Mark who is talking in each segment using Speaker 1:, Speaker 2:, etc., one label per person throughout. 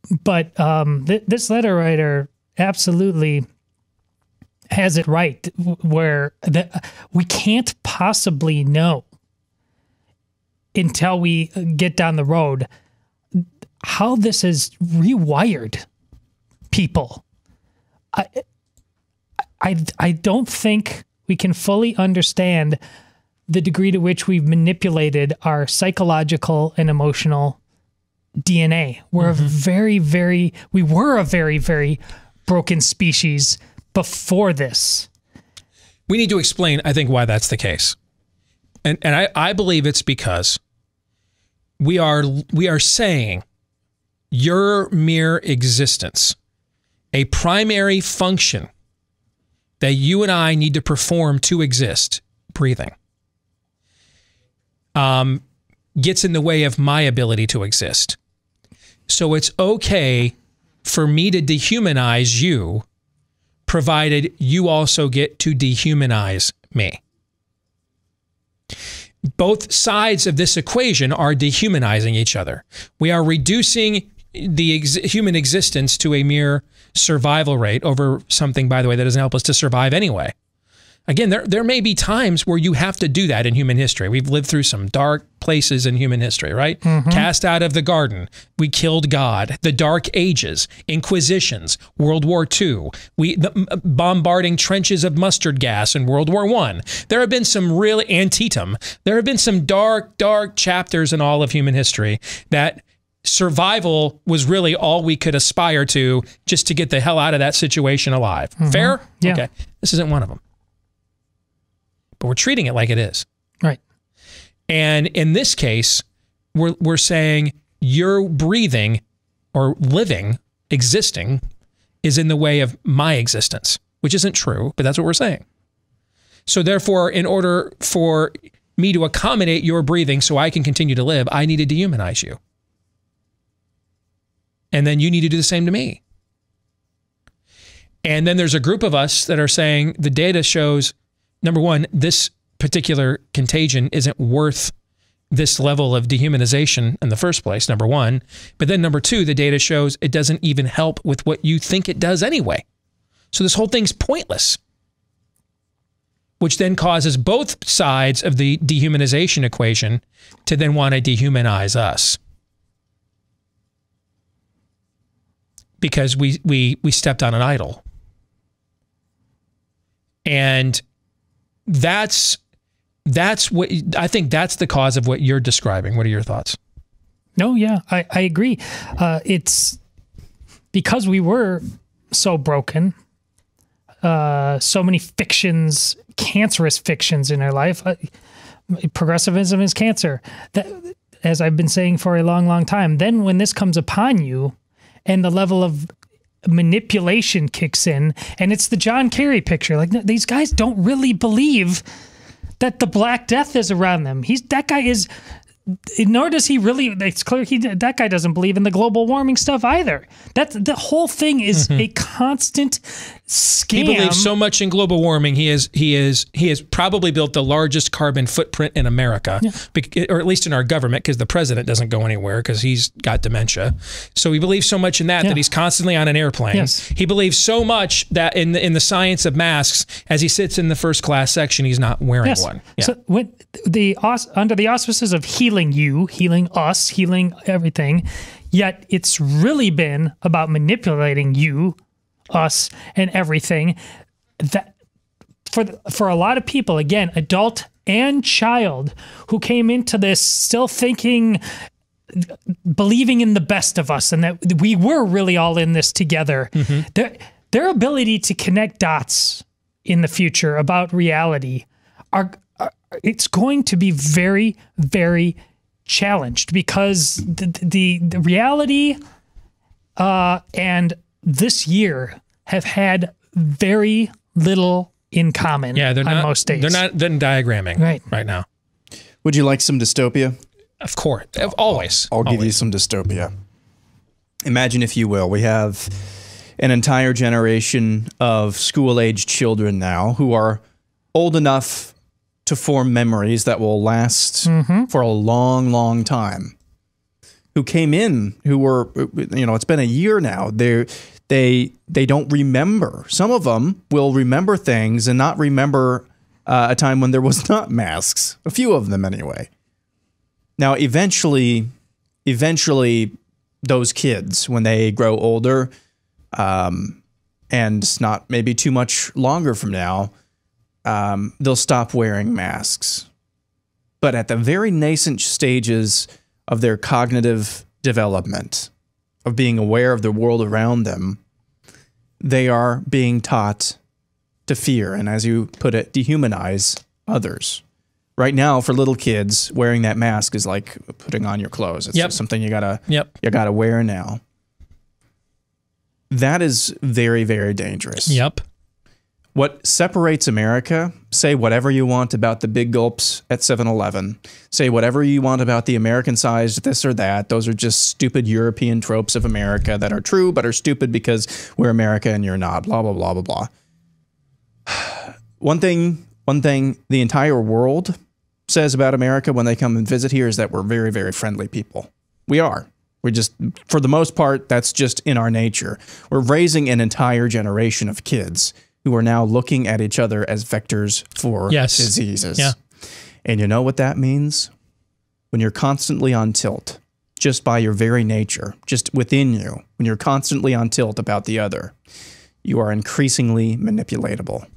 Speaker 1: But this letter writer absolutely has it right, where we can't possibly know until we get down the road how this has rewired people. I don't think we can fully understand the degree to which we've manipulated our psychological and emotional DNA. We were a very, very broken species before this.
Speaker 2: We need to explain, I think, why that's the case. And I believe it's because we are saying your mere existence, a primary function that you and I need to perform to exist, breathing, gets in the way of my ability to exist. So it's okay for me to dehumanize you, provided you also get to dehumanize me. Both sides of this equation are dehumanizing each other. We are reducing the human existence to a mere survival rate over something, by the way, that doesn't help us to survive anyway. Again, there may be times where you have to do that in human history. We've lived through some dark places in human history, right? Cast out of the garden. We killed God. The Dark Ages, Inquisitions, World War II, bombarding trenches of mustard gas in World War I. There have been some real Antietam. There have been some dark, dark chapters in all of human history that survival was really all we could aspire to just to get the hell out of that situation alive. Fair?
Speaker 1: Yeah.
Speaker 2: Okay. This isn't one of them. But we're treating it like it is.
Speaker 1: Right.
Speaker 2: And in this case, we're saying your breathing or living, existing, is in the way of my existence, which isn't true, but that's what we're saying. So therefore, in order for me to accommodate your breathing so I can continue to live, I need to dehumanize you. And then you need to do the same to me. And then there's a group of us that are saying the data shows, number one, this particular contagion isn't worth this level of dehumanization in the first place, number one. But then number two, the data shows it doesn't even help with what you think it does anyway. So this whole thing's pointless, which then causes both sides of the dehumanization equation to then want to dehumanize us. Because we stepped on an idol. And that's what I think that's the cause of what you're describing. What are your thoughts?
Speaker 1: No, yeah, I agree. It's because we were so broken, so many fictions, cancerous fictions in our life. Progressivism is cancer. That, as I've been saying for a long, long time. Then when this comes upon you and the level of manipulation kicks in, and it's the John Kerry picture. Like, these guys don't really believe that the Black Death is around them. That guy is, nor does he really, it's clear that guy doesn't believe in the global warming stuff either. The whole thing is a constant scam.
Speaker 2: He believes so much in global warming. He has probably built the largest carbon footprint in America, or at least in our government, because the president doesn't go anywhere because he's got dementia. So he believes so much in that he's constantly on an airplane.
Speaker 1: Yes.
Speaker 2: He believes so much that in the science of masks, as he sits in the first class section, he's not wearing one. Yeah.
Speaker 1: So when under the auspices of healing you, healing us, healing everything, yet it's really been about manipulating you, us, and everything. That for a lot of people, again, adult and child, who came into this still thinking, believing in the best of us, and that we were really all in this together. Their ability to connect dots in the future about reality it's going to be very, very challenged, because the reality and this year have had very little in common.
Speaker 2: Yeah, they're
Speaker 1: on
Speaker 2: not,
Speaker 1: most days.
Speaker 2: They're not diagramming right now.
Speaker 3: Would you like some dystopia?
Speaker 2: Of course, always.
Speaker 3: I'll give you some dystopia. Imagine, if you will, we have an entire generation of school-age children now who are old enough to form memories that will last for a long, long time. who came in who were, it's been a year now. They don't remember. Some of them will remember things and not remember a time when there was not masks. A few of them anyway. Now, eventually, those kids, when they grow older, and not maybe too much longer from now, they'll stop wearing masks. But at the very nascent stages of their cognitive development, of being aware of the world around them, they are being taught to fear and, as you put it, dehumanize others. Right now, for little kids, wearing that mask is like putting on your clothes. It's just something you gotta wear now. That is very, very dangerous.
Speaker 2: Yep.
Speaker 3: What separates America, say whatever you want about the big gulps at 7-Eleven, say whatever you want about the American-sized this or that. Those are just stupid European tropes of America that are true but are stupid because we're America and you're not, blah, blah, blah, blah, blah. One thing the entire world says about America when they come and visit here is that we're very, very friendly people. We are. We just, for the most part, that's just in our nature. We're raising an entire generation of kids who are now looking at each other as vectors for diseases. Yeah. And you know what that means? When you're constantly on tilt, just by your very nature, just within you, when you're constantly on tilt about the other, you are increasingly manipulatable.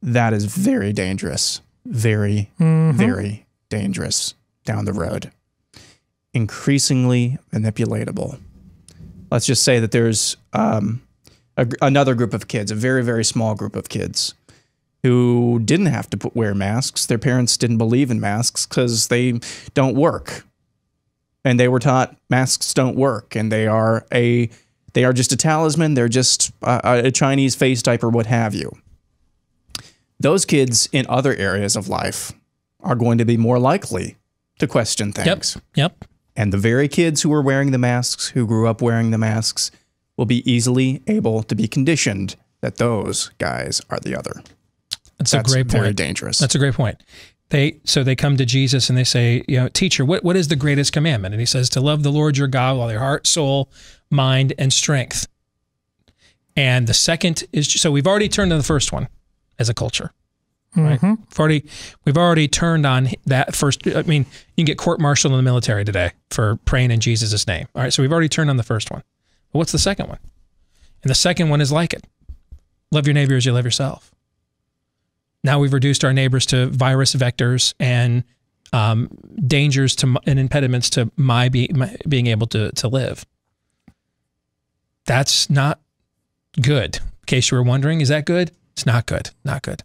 Speaker 3: That is very dangerous. Very, very dangerous down the road. Increasingly manipulatable. Let's just say that there's another group of kids, a very, very small group of kids who didn't have to wear masks. Their parents didn't believe in masks because they don't work. And they were taught masks don't work. And they are just a talisman. They're just a Chinese face type or what have you. Those kids in other areas of life are going to be more likely to question things.
Speaker 2: Yep.
Speaker 3: And the very kids who are wearing the masks, who grew up wearing the masks, will be easily able to be conditioned that those guys are the other.
Speaker 2: That's a great point.
Speaker 3: Very dangerous.
Speaker 2: That's a great point. So they come to Jesus and they say, teacher, what is the greatest commandment? And he says, to love the Lord your God with all your heart, soul, mind, and strength. And the second is, so we've already turned to the first one as a culture. Right? We've already turned on that first. I mean, you can get court-martialed in the military today for praying in Jesus' name. All right, so we've already turned on the first one. But what's the second one? And the second one is like it. Love your neighbor as you love yourself. Now we've reduced our neighbors to virus vectors and dangers and impediments to my being able to live. That's not good. In case you were wondering, is that good? It's not good. Not good.